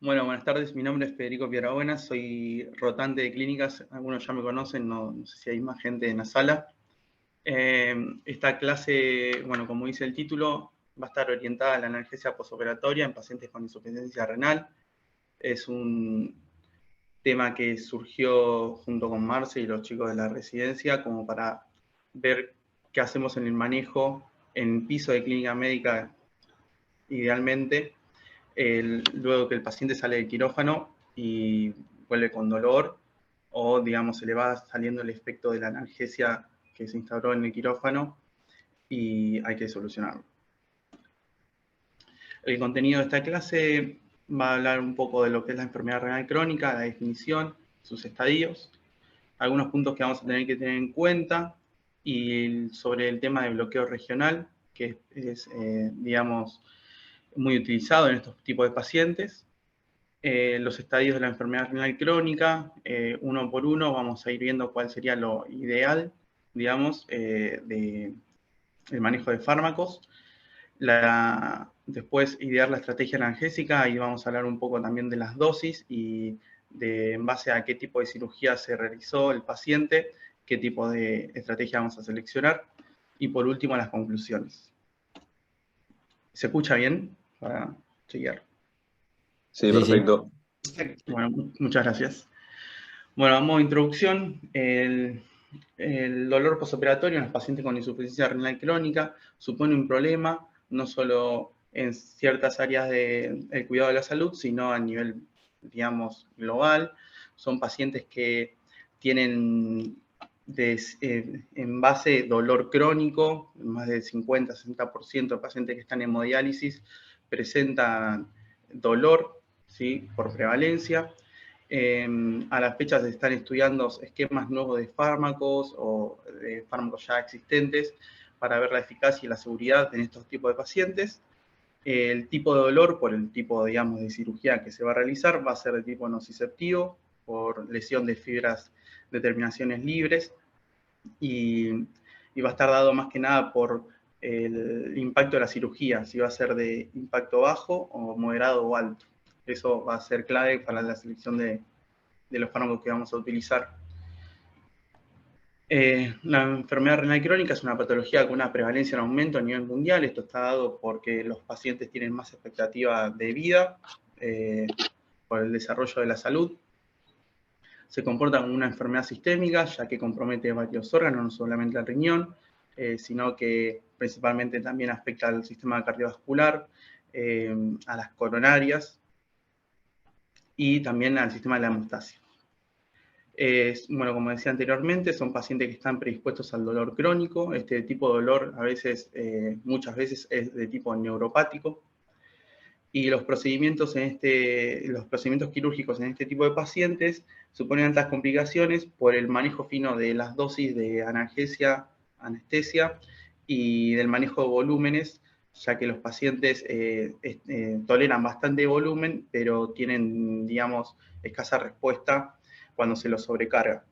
Bueno, buenas tardes. Mi nombre es Federico Piedrabuena, soy rotante de clínicas. Algunos ya me conocen, no sé si hay más gente en la sala. Esta clase, bueno, como dice el título, va a estar orientada a la analgesia posoperatoria en pacientes con insuficiencia renal. Es un tema que surgió junto con Marce y los chicos de la residencia como para ver qué hacemos en el manejo en piso de clínica médica, idealmente, luego que el paciente sale del quirófano y vuelve con dolor, o digamos se le va saliendo el efecto de la analgesia que se instauró en el quirófano y hay que solucionarlo. El contenido de esta clase va a hablar un poco de lo que es la enfermedad renal crónica, la definición, sus estadios, algunos puntos que vamos a tener que tener en cuenta y sobre el tema de bloqueo regional, que es digamos, muy utilizado en estos tipos de pacientes. Los estadios de la enfermedad renal crónica, uno por uno, vamos a ir viendo cuál sería lo ideal, digamos, del manejo de fármacos. Después, idear la estrategia analgésica, y vamos a hablar un poco también de las dosis y en base a qué tipo de cirugía se realizó el paciente, qué tipo de estrategia vamos a seleccionar. Y por último, las conclusiones. ¿Se escucha bien? Para chequear. Sí, Sí, sí. perfecto. Bueno, muchas gracias. Bueno, a modo de introducción, el dolor postoperatorio en los pacientes con insuficiencia renal crónica supone un problema, no solo en ciertas áreas del cuidado de la salud, sino a nivel, digamos, global. Son pacientes que tienen en base dolor crónico, más del 50-60% de pacientes que están en hemodiálisis presentan dolor, ¿sí?, por prevalencia. A las fechas se están estudiando esquemas nuevos de fármacos o de fármacos ya existentes para ver la eficacia y la seguridad en estos tipos de pacientes. El tipo de dolor, por el tipo, digamos, de cirugía que se va a realizar, va a ser de tipo nociceptivo, por lesión de fibras de terminaciones libres, y va a estar dado más que nada por el impacto de la cirugía, si va a ser de impacto bajo o moderado o alto. Eso va a ser clave para la selección de los fármacos que vamos a utilizar. La enfermedad renal crónica es una patología con una prevalencia en aumento a nivel mundial. Esto está dado porque los pacientes tienen más expectativa de vida por el desarrollo de la salud. Se comporta como una enfermedad sistémica, ya que compromete varios órganos, no solamente el riñón, sino que principalmente también afecta al sistema cardiovascular, a las coronarias y también al sistema de la hemostasia. Bueno, como decía anteriormente, son pacientes que están predispuestos al dolor crónico. Este tipo de dolor muchas veces es de tipo neuropático. Y los procedimientos quirúrgicos en este tipo de pacientes suponen altas complicaciones por el manejo fino de las dosis de analgesia, anestesia y del manejo de volúmenes, ya que los pacientes toleran bastante volumen, pero tienen, digamos, escasa respuesta cuando se los sobrecarga.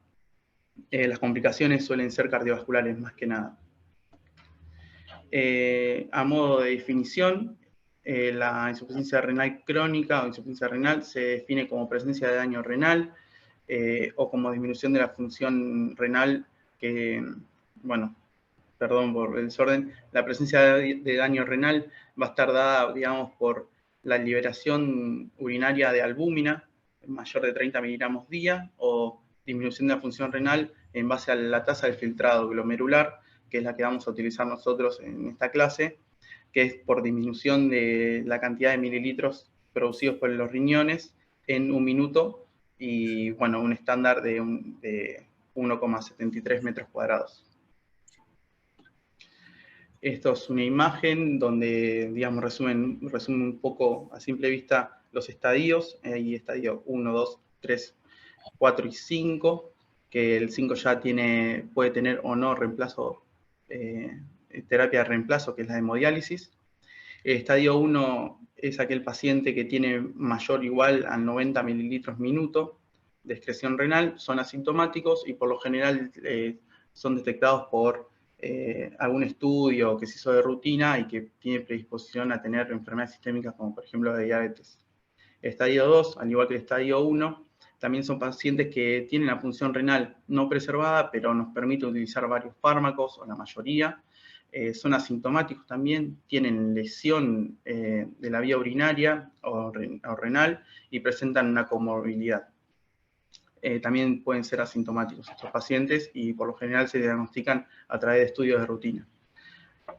Las complicaciones suelen ser cardiovasculares más que nada. A modo de definición, la insuficiencia renal crónica o insuficiencia renal se define como presencia de daño renal o como disminución de la función renal que, bueno, perdón por el desorden, la presencia de daño renal va a estar dada, digamos, por la liberación urinaria de albúmina mayor de 30 miligramos día, o disminución de la función renal en base a la tasa de filtrado glomerular, que es la que vamos a utilizar nosotros en esta clase, que es por disminución de la cantidad de mililitros producidos por los riñones en un minuto, y bueno, un estándar de 1,73 metros cuadrados. Esto es una imagen donde, digamos, resume un poco a simple vista los estadios. Hay estadio 1, 2, 3, 4 y 5, que el 5 ya puede tener o no reemplazo, terapia de reemplazo, que es la hemodiálisis. El estadio 1 es aquel paciente que tiene mayor o igual a 90 mililitros minuto de excreción renal, son asintomáticos y por lo general son detectados por algún estudio que se hizo de rutina y que tiene predisposición a tener enfermedades sistémicas como por ejemplo la diabetes. Estadio 2, al igual que el estadio 1, también son pacientes que tienen la función renal no preservada, pero nos permite utilizar varios fármacos, o la mayoría. Son asintomáticos también, tienen lesión de la vía urinaria o renal y presentan una comorbilidad. También pueden ser asintomáticos estos pacientes y por lo general se diagnostican a través de estudios de rutina.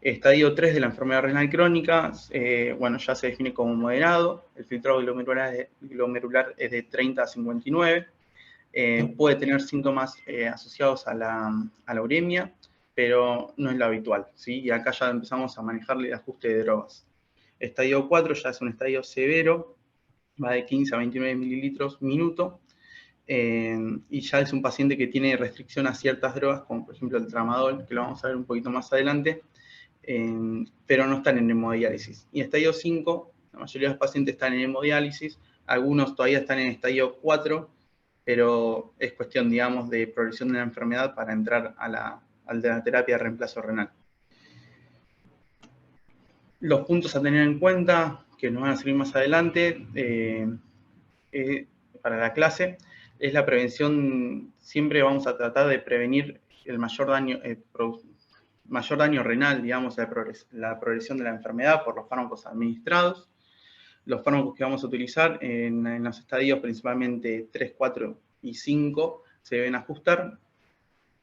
Estadio 3 de la enfermedad renal crónica, bueno, ya se define como moderado, el filtrado glomerular es de 30 a 59, puede tener síntomas asociados a la uremia, pero no es lo habitual, ¿sí? Y acá ya empezamos a manejarle el ajuste de drogas. Estadio 4 ya es un estadio severo, va de 15 a 29 mililitros minuto, y ya es un paciente que tiene restricción a ciertas drogas, como por ejemplo el tramadol, que lo vamos a ver un poquito más adelante, pero no están en hemodiálisis. Y estadio 5, la mayoría de los pacientes están en hemodiálisis, algunos todavía están en estadio 4, pero es cuestión, digamos, de progresión de la enfermedad para entrar a la terapia de reemplazo renal. Los puntos a tener en cuenta, que nos van a servir más adelante para la clase, es la prevención. Siempre vamos a tratar de prevenir el mayor daño renal, digamos, la progresión de la enfermedad por los fármacos administrados. Los fármacos que vamos a utilizar en los estadios, principalmente 3, 4 y 5, se deben ajustar.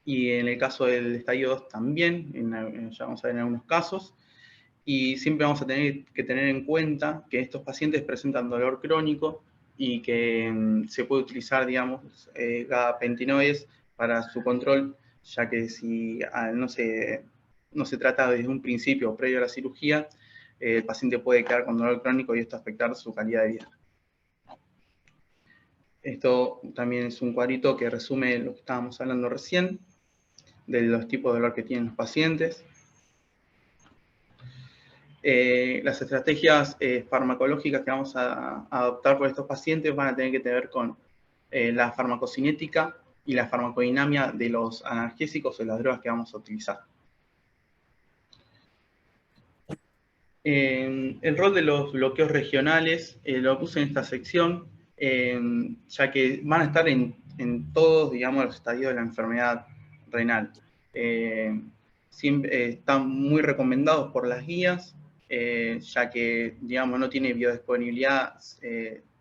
Y en el caso del estadio 2 también, ya vamos a ver en algunos casos. Y siempre vamos a tener que tener en cuenta que estos pacientes presentan dolor crónico y que se puede utilizar, digamos, gabapentinoides para su control, ya que si no se trata desde un principio previo a la cirugía, el paciente puede quedar con dolor crónico y esto afectar su calidad de vida. Esto también es un cuadrito que resume lo que estábamos hablando recién, de los tipos de dolor que tienen los pacientes. Las estrategias farmacológicas que vamos a adoptar por estos pacientes van a tener que ver con la farmacocinética y la farmacodinamia de los analgésicos o las drogas que vamos a utilizar. El rol de los bloqueos regionales lo puse en esta sección, ya que van a estar en todos, digamos, los estadios de la enfermedad renal. Están muy recomendados por las guías, ya que, digamos, no tiene biodisponibilidad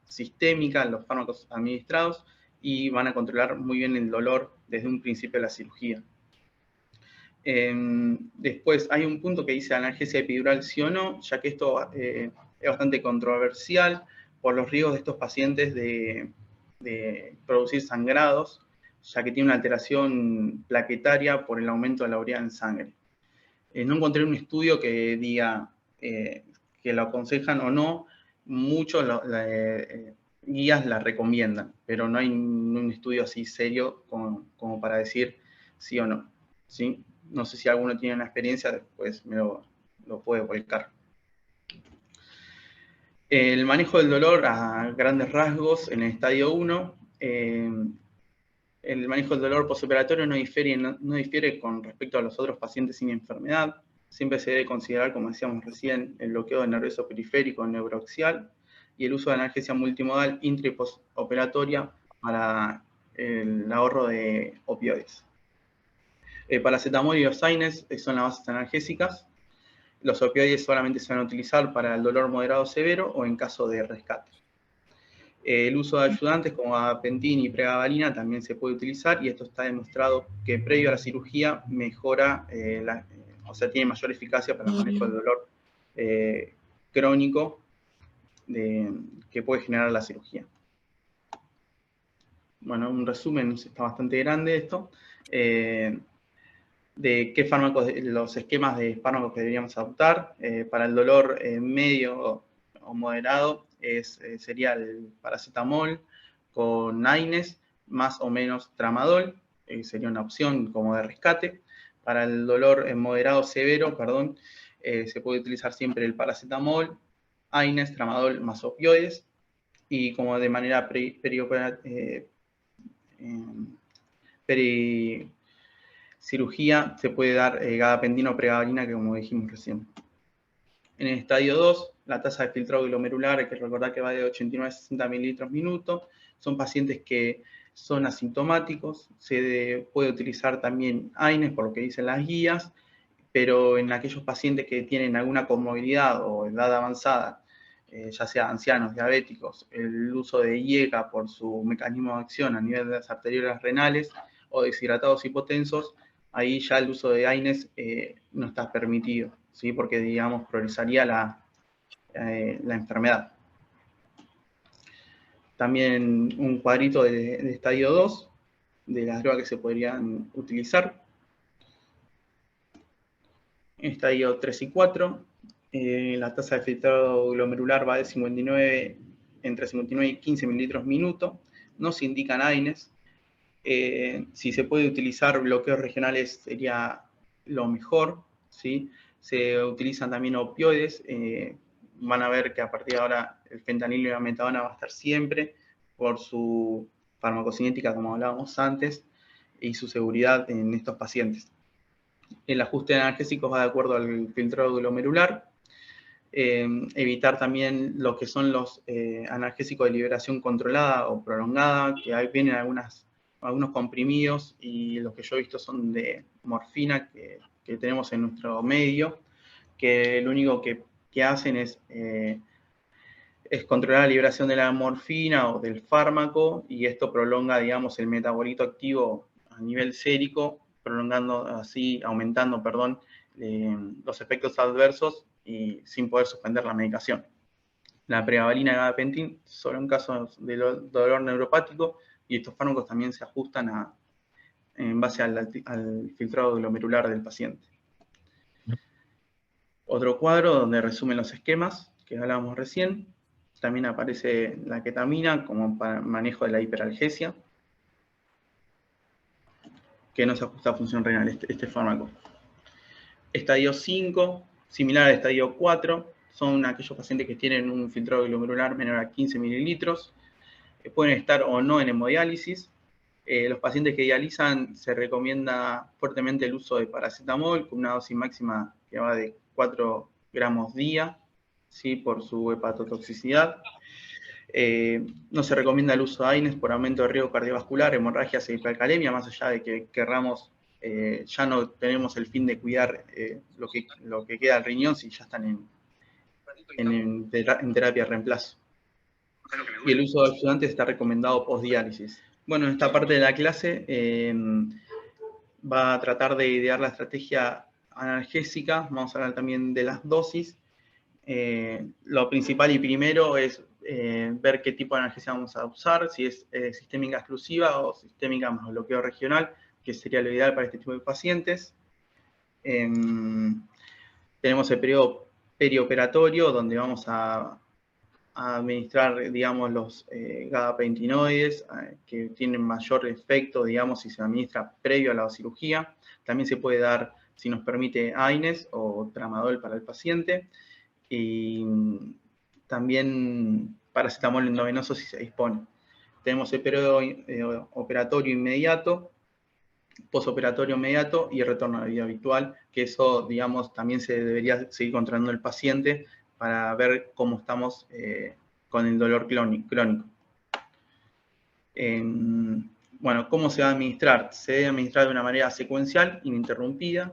sistémica en los fármacos administrados y van a controlar muy bien el dolor desde un principio de la cirugía. Después hay un punto que dice analgesia epidural sí o no, ya que esto es bastante controversial por los riesgos de estos pacientes de producir sangrados, ya que tiene una alteración plaquetaria por el aumento de la urea en sangre. No encontré un estudio que diga que lo aconsejan o no, muchos guías la recomiendan, pero no hay un estudio así serio como para decir sí o no, ¿sí? No sé si alguno tiene una experiencia, después me lo puede volcar. El manejo del dolor a grandes rasgos en el estadio 1. El manejo del dolor postoperatorio no difiere con respecto a los otros pacientes sin enfermedad. Siempre se debe considerar, como decíamos recién, el bloqueo del nervioso periférico neuroaxial y el uso de analgesia multimodal intra y postoperatoria para el ahorro de opioides. Paracetamol y los AINES son las bases analgésicas. Los opioides solamente se van a utilizar para el dolor moderado severo o en caso de rescate. El uso de ayudantes como gabapentina y pregabalina también se puede utilizar y esto está demostrado que previo a la cirugía mejora, o sea, tiene mayor eficacia para el manejo del dolor crónico que puede generar la cirugía. Bueno, un resumen, está bastante grande esto. De qué fármacos, los esquemas de fármacos que deberíamos adoptar. Para el dolor medio o moderado sería el paracetamol con AINES, más o menos tramadol, sería una opción como de rescate. Para el dolor moderado severo, se puede utilizar siempre el paracetamol, AINES, tramadol más opioides, y como de manera cirugía se puede dar gabapentina o pregabalina, que como dijimos recién. En el estadio 2, la tasa de filtrado glomerular, hay que recordar que va de 89 a 60 mililitros minuto. Son pacientes que son asintomáticos. Se puede utilizar también AINES, por lo que dicen las guías, pero en aquellos pacientes que tienen alguna comorbilidad o edad avanzada, ya sea ancianos, diabéticos, el uso de IECA por su mecanismo de acción a nivel de las arteriolas renales o deshidratados hipotensos, ahí ya el uso de AINES no está permitido, ¿sí? Porque, digamos, priorizaría la enfermedad. También un cuadrito de estadio 2 de las drogas que se podrían utilizar. En estadio 3 y 4, la tasa de filtrado glomerular va de 59, entre 59 y 15 mililitros minuto. No se indican AINES. Si se puede utilizar bloqueos regionales sería lo mejor, ¿sí? Se utilizan también opioides. Van a ver que a partir de ahora el fentanilo y la metadona va a estar siempre por su farmacocinética, como hablábamos antes, y su seguridad en estos pacientes. El ajuste de analgésicos va de acuerdo al filtrado glomerular. Evitar también lo que son los analgésicos de liberación controlada o prolongada, que ahí vienen algunos comprimidos, y los que yo he visto son de morfina que tenemos en nuestro medio, que lo único que hacen es controlar la liberación de la morfina o del fármaco, y esto prolonga, digamos, el metabolito activo a nivel sérico, aumentando, los efectos adversos y sin poder suspender la medicación. La pregabalina y gabapentin solo en casos de dolor neuropático, y estos fármacos también se ajustan en base al filtrado glomerular del paciente. Otro cuadro donde resumen los esquemas que hablábamos recién. También aparece la ketamina como para manejo de la hiperalgesia, que no se ajusta a función renal este fármaco. Estadio 5, similar al estadio 4, son aquellos pacientes que tienen un filtrado glomerular menor a 15 mililitros, pueden estar o no en hemodiálisis. Los pacientes que dializan se recomienda fuertemente el uso de paracetamol con una dosis máxima que va de 4 gramos día, ¿sí? Por su hepatotoxicidad. No se recomienda el uso de AINES por aumento de riesgo cardiovascular, hemorragias e hipercalemia, más allá de que querramos, ya no tenemos el fin de cuidar lo que queda del riñón si ya están en terapia de reemplazo. Y el uso de ayudantes está recomendado post-diálisis. Bueno, en esta parte de la clase va a tratar de idear la estrategia analgésica. Vamos a hablar también de las dosis. Lo principal y primero es ver qué tipo de analgesia vamos a usar, si es sistémica exclusiva o sistémica más bloqueo regional, que sería lo ideal para este tipo de pacientes. Tenemos el periodo perioperatorio, donde vamos a administrar, digamos, los gabapentinoides, que tienen mayor efecto, digamos, si se administra previo a la cirugía. También se puede dar, si nos permite, AINES o tramadol para el paciente. Y también paracetamol endovenoso si se dispone. Tenemos el periodo operatorio inmediato, posoperatorio inmediato y el retorno a la vida habitual, que eso, digamos, también se debería seguir controlando el paciente para ver cómo estamos con el dolor crónico. Bueno, ¿cómo se va a administrar? Se debe administrar de una manera secuencial, ininterrumpida.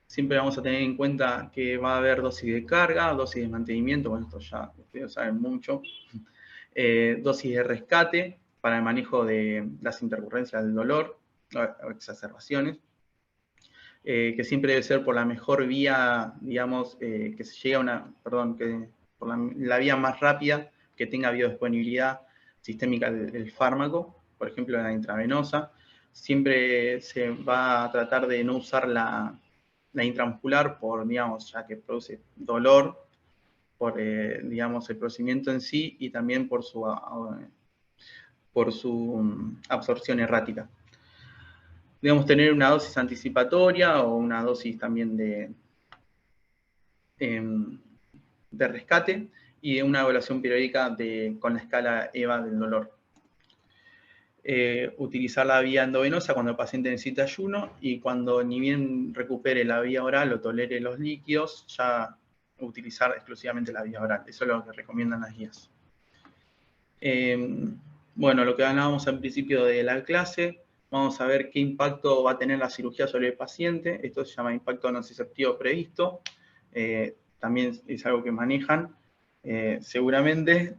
Siempre vamos a tener en cuenta que va a haber dosis de carga, dosis de mantenimiento, bueno, esto ya ustedes saben mucho, dosis de rescate para el manejo de las intercurrencias del dolor o exacerbaciones, que siempre debe ser por la mejor vía, digamos, que se llegue a una, por la vía más rápida, que tenga biodisponibilidad sistémica del fármaco, por ejemplo, la intravenosa. Siempre se va a tratar de no usar la intramuscular digamos, ya que produce dolor, por, digamos, el procedimiento en sí y también por su absorción errática. Debemos tener una dosis anticipatoria o una dosis también de rescate y de una evaluación periódica con la escala EVA del dolor. Utilizar la vía endovenosa cuando el paciente necesita ayuno y cuando ni bien recupere la vía oral o tolere los líquidos, ya utilizar exclusivamente la vía oral. Eso es lo que recomiendan las guías. Bueno, lo que hablábamos al principio de la clase, vamos a ver qué impacto va a tener la cirugía sobre el paciente. Esto se llama impacto nociceptivo previsto. También es algo que manejan. Seguramente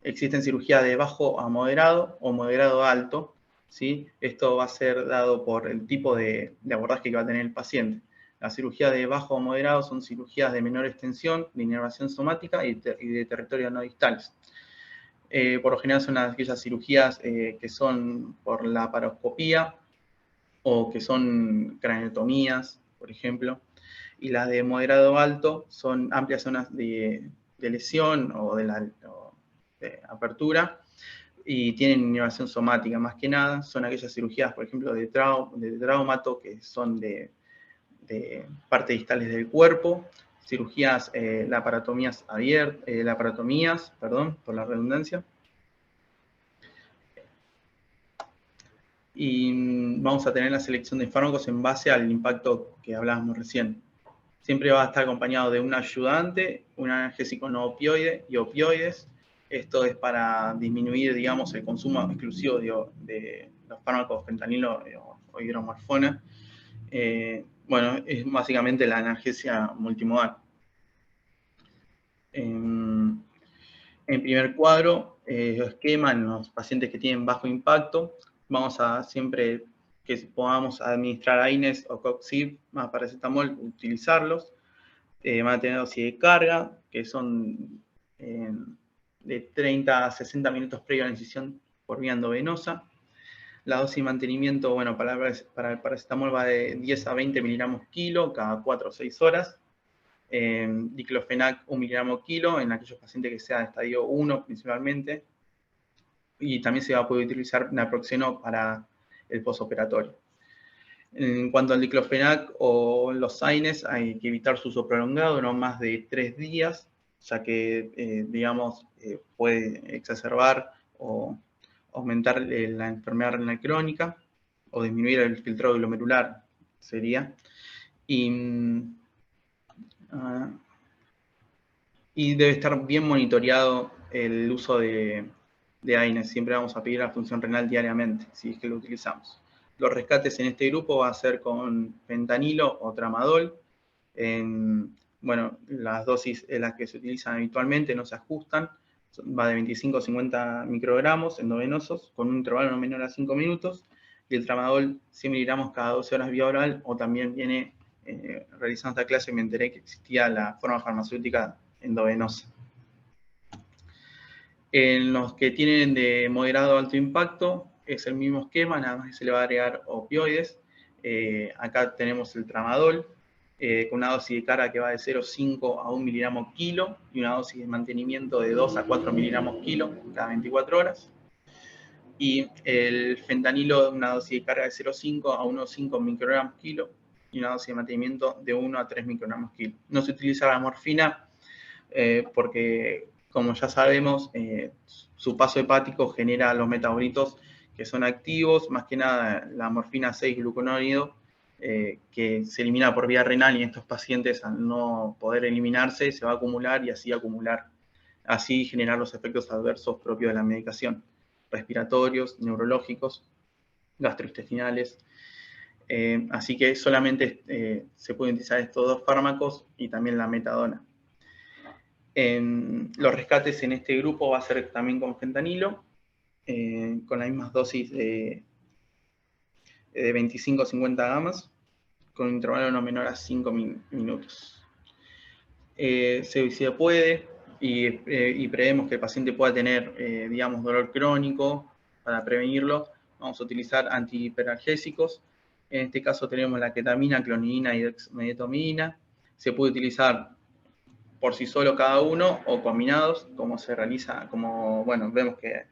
existen cirugías de bajo a moderado o moderado a alto, ¿sí? Esto va a ser dado por el tipo de abordaje que va a tener el paciente. Las cirugías de bajo o moderado son cirugías de menor extensión, de inervación somática y de territorio no distales. Por lo general son aquellas cirugías que son por la laparoscopía o que son craneotomías, por ejemplo. Y las de moderado alto son amplias zonas de lesión o de apertura y tienen inervación somática más que nada. Son aquellas cirugías, por ejemplo, de traumato, que son de partes distales del cuerpo, cirugías, laparotomías abiertas, perdón, por la redundancia. Y vamos a tener la selección de fármacos en base al impacto que hablábamos recién. Siempre va a estar acompañado de un ayudante, un analgésico no opioide y opioides. Esto es para disminuir, digamos, el consumo exclusivo de los fármacos fentanilo o hidromorfona. Bueno, es básicamente la analgesia multimodal. En primer cuadro, esquema en los pacientes que tienen bajo impacto. Vamos a siempre que podamos administrar AINES o Coxib más paracetamol, utilizarlos. Van a tener dosis de carga, que son de 30 a 60 minutos previo a la incisión por vía endovenosa. La dosis de mantenimiento, bueno, para el paracetamol va de 10 a 20 miligramos kilo cada 4 o 6 horas. Diclofenac 1 miligramo kilo en aquellos pacientes que sean de estadio 1 principalmente. Y también se va a poder utilizar naproxeno para el postoperatorio. En cuanto al diclofenac o los AINES, hay que evitar su uso prolongado, no más de 3 días, ya que, digamos, puede exacerbar o aumentar la enfermedad renal crónica o disminuir el filtrado glomerular, sería. Y debe estar bien monitoreado el uso de AINES. Siempre vamos a pedir la función renal diariamente, si es que lo utilizamos. Los rescates en este grupo va a ser con fentanilo o tramadol. Bueno, las dosis en las que se utilizan habitualmente no se ajustan. Va de 25 a 50 microgramos endovenosos con un intervalo no menor a 5 minutos. Y el tramadol 100 miligramos cada 12 horas vía oral. O también viene, realizando esta clase, me enteré que existía la forma farmacéutica endovenosa. En los que tienen de moderado a alto impacto es el mismo esquema, nada más que se le va a agregar opioides. Acá tenemos el tramadol, con una dosis de carga que va de 0,5 a 1 miligramo kilo y una dosis de mantenimiento de 2 a 4 miligramos kilo cada 24 horas. Y el fentanilo, una dosis de carga de 0,5 a 1,5 microgramos kilo y una dosis de mantenimiento de 1 a 3 microgramos kilo. No se utiliza la morfina porque, como ya sabemos, su paso hepático genera los metabolitos que son activos, más que nada la morfina 6-gluconónido, que se elimina por vía renal y en estos pacientes, al no poder eliminarse, se va a acumular y así generar los efectos adversos propios de la medicación, respiratorios, neurológicos, gastrointestinales. Así que solamente se pueden utilizar estos dos fármacos y también la metadona. Los rescates en este grupo va a ser también con fentanilo, con las mismas dosis de 25 a 50 gamas, con un intervalo no menor a 5 minutos. Si se puede, y prevemos que el paciente pueda tener, digamos, dolor crónico, para prevenirlo, vamos a utilizar antihiperalgésicos. En este caso tenemos la ketamina, clonidina y dexmedetomidina. Se puede utilizar por sí solo cada uno o combinados, como se realiza, como, bueno, veo que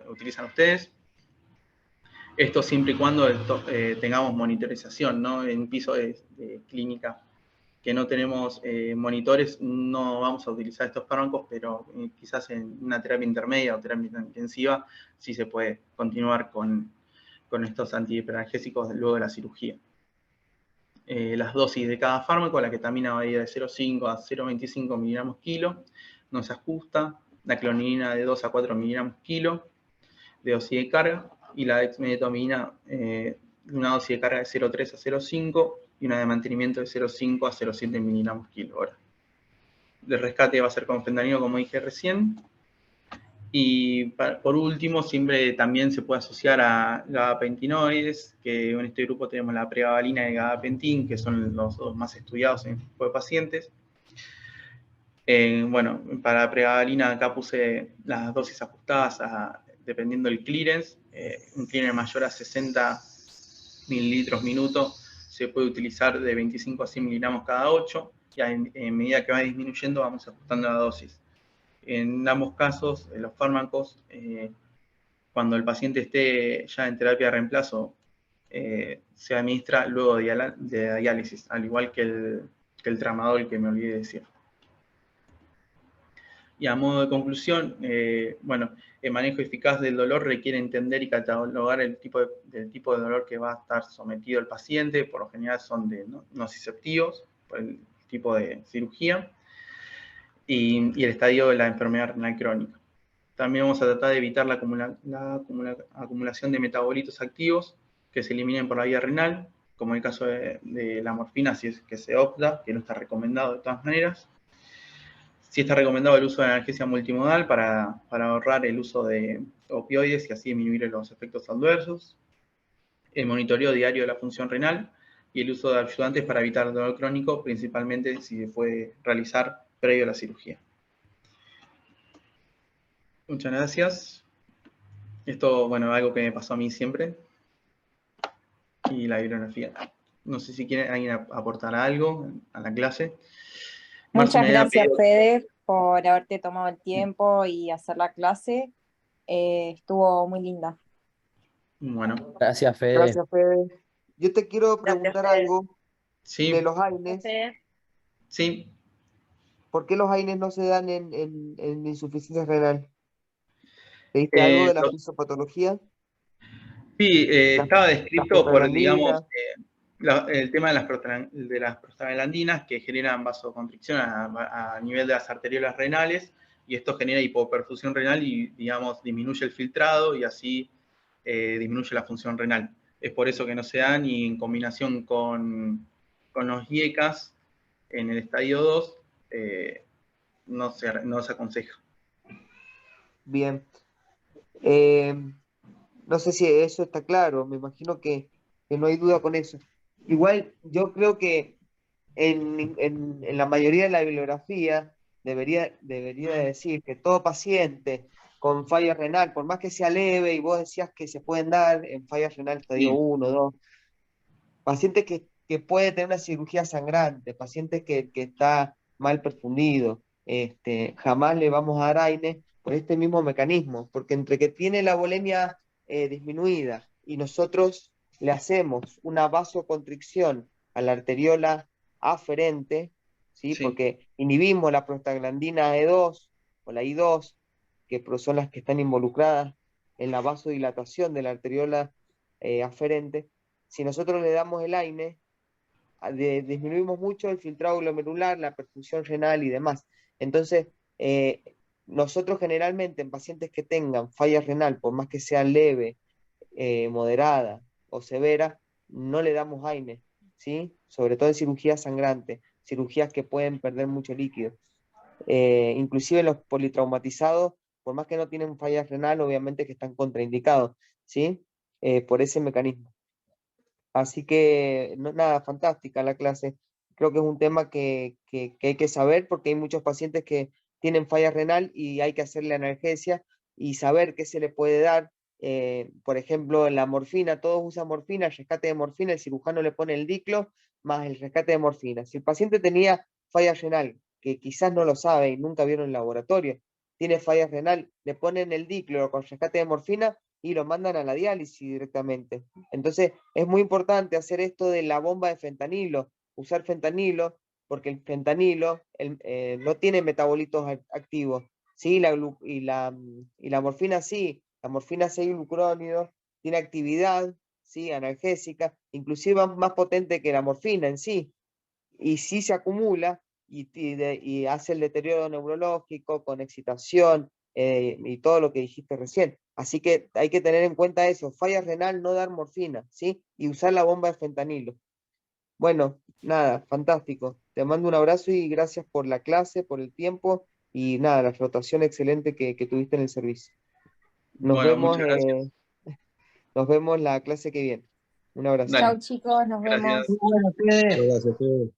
utilizan ustedes. Esto siempre y cuando tengamos monitorización, ¿no? En piso de clínica que no tenemos monitores, no vamos a utilizar estos fármacos, pero quizás en una terapia intermedia o terapia intensiva sí se puede continuar con estos antihiperalgésicos luego de la cirugía. las dosis de cada fármaco. La ketamina va a ir de 0,5 a 0,25 miligramos kilo, no se ajusta. La clonidina de 2 a 4 miligramos kilo de dosis de carga, y la dexmedetomidina una dosis de carga de 0,3 a 0,5 y una de mantenimiento de 0,5 a 0,7 miligramos kilo hora. El rescate va a ser con fentanilo, como dije recién. Y por último, siempre también se puede asociar a gabapentinoides, que en este grupo tenemos la pregabalina y el gabapentin, que son los dos más estudiados en este tipo de pacientes. Bueno, para la pregabalina acá puse las dosis ajustadas dependiendo del clearance. Un clearance mayor a 60 mililitros minuto se puede utilizar de 25 a 100 miligramos cada 8, y en medida que va disminuyendo vamos ajustando la dosis. En ambos casos, los fármacos, cuando el paciente esté ya en terapia de reemplazo, se administra luego de diálisis, al igual que el tramadol que me olvidé de decir. Y a modo de conclusión, bueno, el manejo eficaz del dolor requiere entender y catalogar del tipo de dolor que va a estar sometido el paciente. Por lo general son de nociceptivos, por el tipo de cirugía, y el estadio de la enfermedad renal crónica. También vamos a tratar de evitar la acumulación de metabolitos activos que se eliminen por la vía renal, como en el caso de la morfina, si es que se opta, que no está recomendado de todas maneras. Sí está recomendado el uso de analgesia multimodal para ahorrar el uso de opioides y así disminuir los efectos adversos. El monitoreo diario de la función renal y el uso de ayudantes para evitar el dolor crónico, principalmente si se puede realizar previo a la cirugía. Muchas gracias. Esto, bueno, es algo que me pasó a mí siempre. Y la bibliografía. No sé si quiere alguien aportar algo a la clase. Marce Muchas me había gracias, pedido. Fede, por haberte tomado el tiempo y hacer la clase. Estuvo muy linda. Bueno, Gracias, Fede. Gracias, Fede. Yo te quiero preguntar algo de sí, los AINES. sí. ¿Por qué los AINES no se dan en insuficiencia renal? ¿Te diste algo de la fisiopatología? Sí, Las, estaba las descrito por, digamos, prostaglandinas. el tema de las prostaglandinas que generan vasoconstricción a nivel de las arteriolas renales, y esto genera hipoperfusión renal y, digamos, disminuye el filtrado y así disminuye la función renal. Es por eso que no se dan, y en combinación con los IECAS en el estadio 2 no se aconseja. Bien. No sé si eso está claro. Me imagino que no hay duda con eso. Igual, yo creo que en la mayoría de la bibliografía debería decir que todo paciente con falla renal, por más que sea leve, y vos decías que se pueden dar en falla renal estadio Sí, 1, 2, pacientes que puede tener una cirugía sangrante, pacientes que está mal perfundido, jamás le vamos a dar AINE por este mismo mecanismo, porque entre que tiene la volemia disminuida y nosotros le hacemos una vasoconstricción a la arteriola aferente, ¿sí? sí, Porque inhibimos la prostaglandina E2 o la I2, que son las que están involucradas en la vasodilatación de la arteriola aferente. Si nosotros le damos el AINE, disminuimos mucho el filtrado glomerular, la perfusión renal y demás. Entonces, nosotros generalmente en pacientes que tengan falla renal, por más que sea leve, moderada o severa, no le damos AINE, ¿sí? Sobre todo en cirugías sangrantes, cirugías que pueden perder mucho líquido. Inclusive los politraumatizados, por más que no tienen falla renal, obviamente que están contraindicados, ¿sí? Por ese mecanismo. Así que, nada, fantástica la clase. Creo que es un tema que hay que saber porque hay muchos pacientes que tienen falla renal y hay que hacerle analgesia y saber qué se le puede dar. Por ejemplo, la morfina, todos usan morfina, el rescate de morfina, el cirujano le pone el diclo más el rescate de morfina. Si el paciente tenía falla renal, que quizás no lo sabe y nunca vieron en el laboratorio, tiene falla renal, le ponen el diclo con rescate de morfina y lo mandan a la diálisis directamente. Entonces, es muy importante hacer esto de la bomba de fentanilo, usar fentanilo, porque el fentanilo no tiene metabolitos activos, ¿sí? Y la morfina sí, la morfina 6-glucurónidos tiene actividad, ¿sí? Analgésica, inclusive más potente que la morfina en sí, y sí se acumula y hace el deterioro neurológico con excitación y todo lo que dijiste recién. Así que hay que tener en cuenta eso, falla renal, no dar morfina, ¿sí? Y usar la bomba de fentanilo. Bueno, nada, fantástico. Te mando un abrazo y gracias por la clase, por el tiempo y nada, la flotación excelente que tuviste en el servicio. Bueno, muchas gracias. Nos vemos la clase que viene. Un abrazo. Dale, Chau chicos, nos gracias. vemos. Muy bueno, Fede. Gracias, Fede.